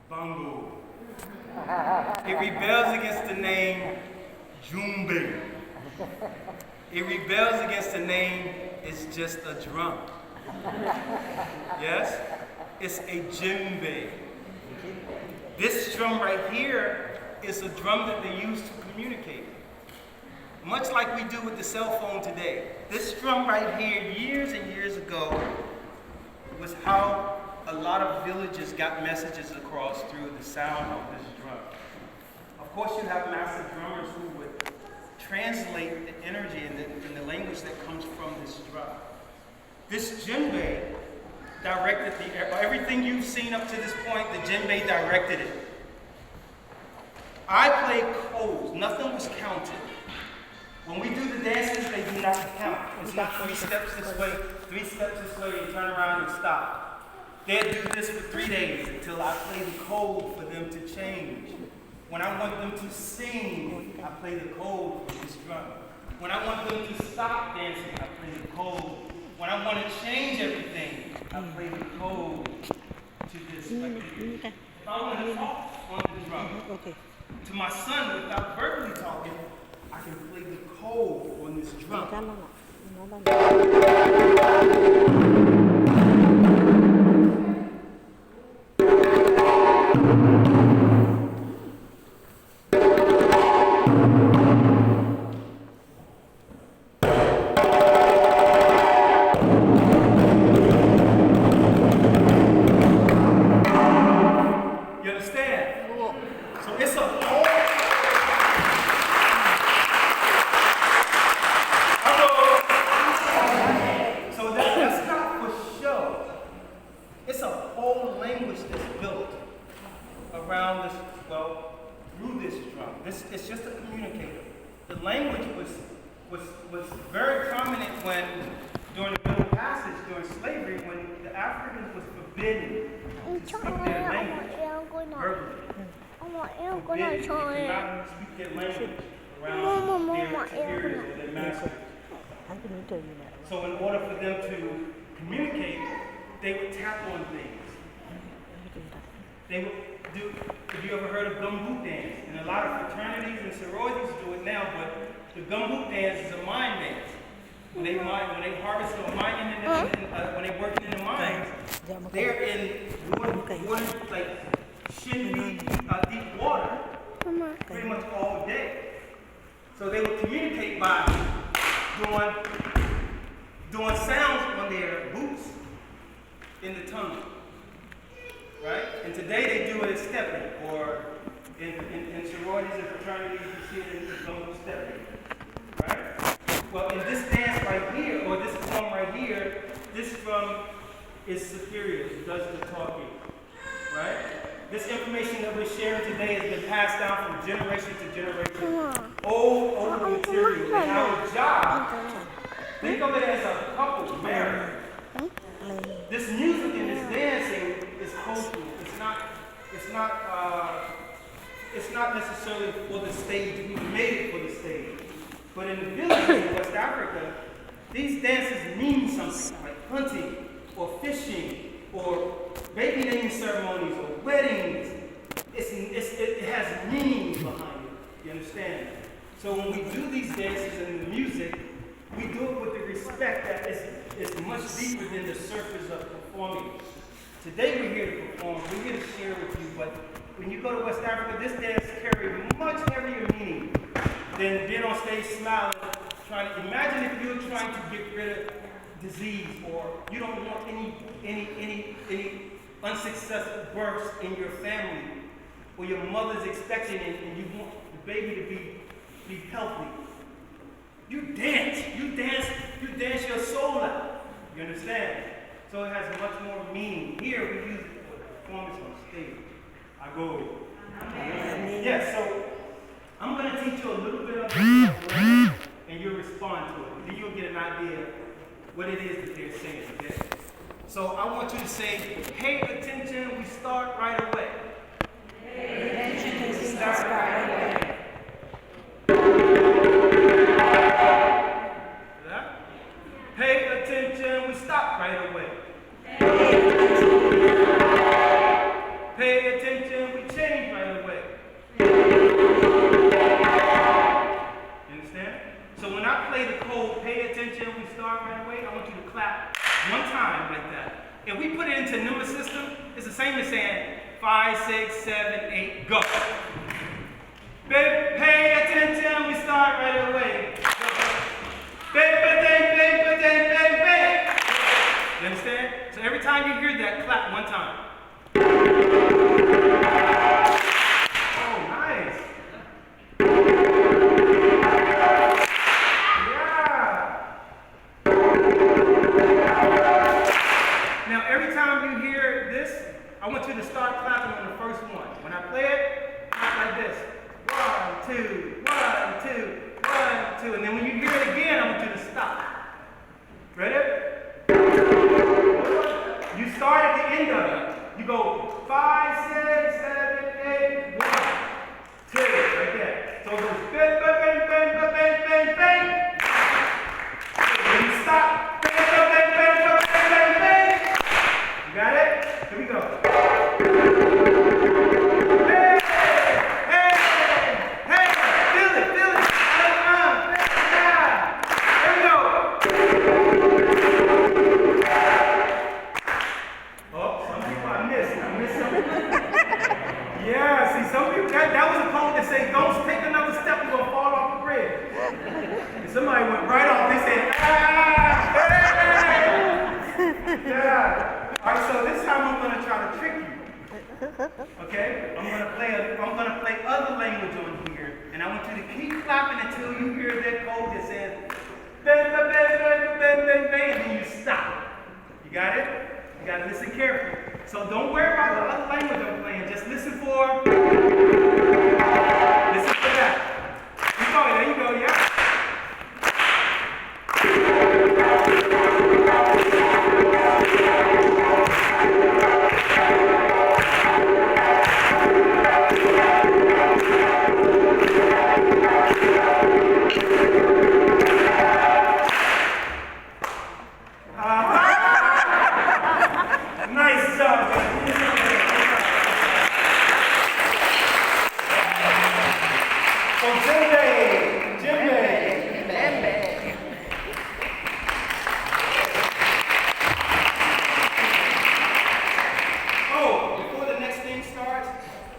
Bongo. It rebels against the name Jumbe. It rebels against the name It's Just a Drum. Yes? It's a djembe. This drum right here is a drum that they use to communicate. Much like we do with the cell phone today. This drum right here, years and years ago, was how a lot of villages got messages across through the sound of this drum. Of course, you have master drummers who would translate the energy in the language that comes from this drum. This djembe directed everything you've seen up to this point, the djembe directed it. I played codes, nothing was counted. When we do the dances, they do not count. It's not 3 steps this way, 3 steps this way, and turn around and stop. They'll do this for 3 days until I play the code for them to change. When I want them to sing, I play the code for this drum. When I want them to stop dancing, I play the code. When I want to change everything, I play the code to this right here. If I want to talk on the drum to my son without verbally talking, I can play the code on this drum. It's just a communicator. The language was very prominent when, during the Middle Passage, during slavery, when the Africans was forbidden to speak their language verbally. Forbidden. They could not speak their language around their superiors or their masters. So in order for them to communicate, they would tap on things. They would do, have you ever heard of gumboot dance? And a lot of fraternities and sororities do it now, but the gumboot dance is a mine dance. When they harvest or mining, when they work in the mines, they're in water like shin deep water, pretty much all day. So they would communicate by doing sounds on their boots in the tunnel. Right? And today they do it as stepping, or in sororities and fraternities, you see it in the gumboot stepping. Right? Well, in this dance right here, or this form right here, this drum is superior, it does the talking. Right? This information that we're sharing today has been passed down from generation to generation. Old material. And our job, think of it as a couple married. This music and this dancing is cultural. It's not necessarily for the stage. We made it for the stage. But in the villages in West Africa, these dances mean something, like hunting or fishing or baby naming ceremonies or weddings. It has meaning behind it. You understand? So when we do these dances and the music, we do it with the respect that it's much deeper than the surface of performing. Today we're here to perform, we're here to share with you, but when you go to West Africa, this dance carries much heavier meaning than being on stage smiling, imagine if you're trying to get rid of disease, or you don't want any unsuccessful births in your family, or your mother's expecting it and you want the baby to be healthy. You dance your soul out. You understand? So it has much more meaning. Here we use it for performance on stage. I go. Yeah, so I'm going to teach you a little bit of it, and you'll respond to it. Then you'll get an idea what it is that they're saying, okay? So I want you to say, pay attention, we start right away. Pay attention, we start right away. Pay attention, we stop right away. Pay attention, same as saying 5, 6, 7, 8, go. Pay attention, we start right away. Bang, bang, bang, bang, bang, bang. You understand? So every time you hear that, clap one time. Oh, nice. Yeah. Now, every time you hear this, I want you to start clapping on the first one. When I play it, clap like this. 1, 2, 1, 2, 1, 2. And then when you hear it again, I want you to stop. Ready? You start at the end of it. You go 5, 6, 7, 8, 1, 2. Right there. So it goes bang, bang, bang, bang, bang, bang, bang. Then you stop. Bang, bang, bang, bang, bang, bang, bang. You got it? Here we go. Hey, hey, hey. Feel it, feel it. Yeah. Here we go. Oh, some people I missed something. Yeah, see, some people, that was a code that said, don't take another step, you're going to fall off the bridge. And somebody went right off. They said, hey! Yeah. All right, so this time I'm going to try to trick you. Okay? I'm going to play other language on here, and I want you to keep clapping until you hear that code that says, bang, bang, bang, bang, bang, bang, bang, and then you stop. You got it? You got to listen carefully. So don't worry about the other language I'm playing. Just listen for that. Keep going. There you go. Yeah. Nice job, guys. From Sunday.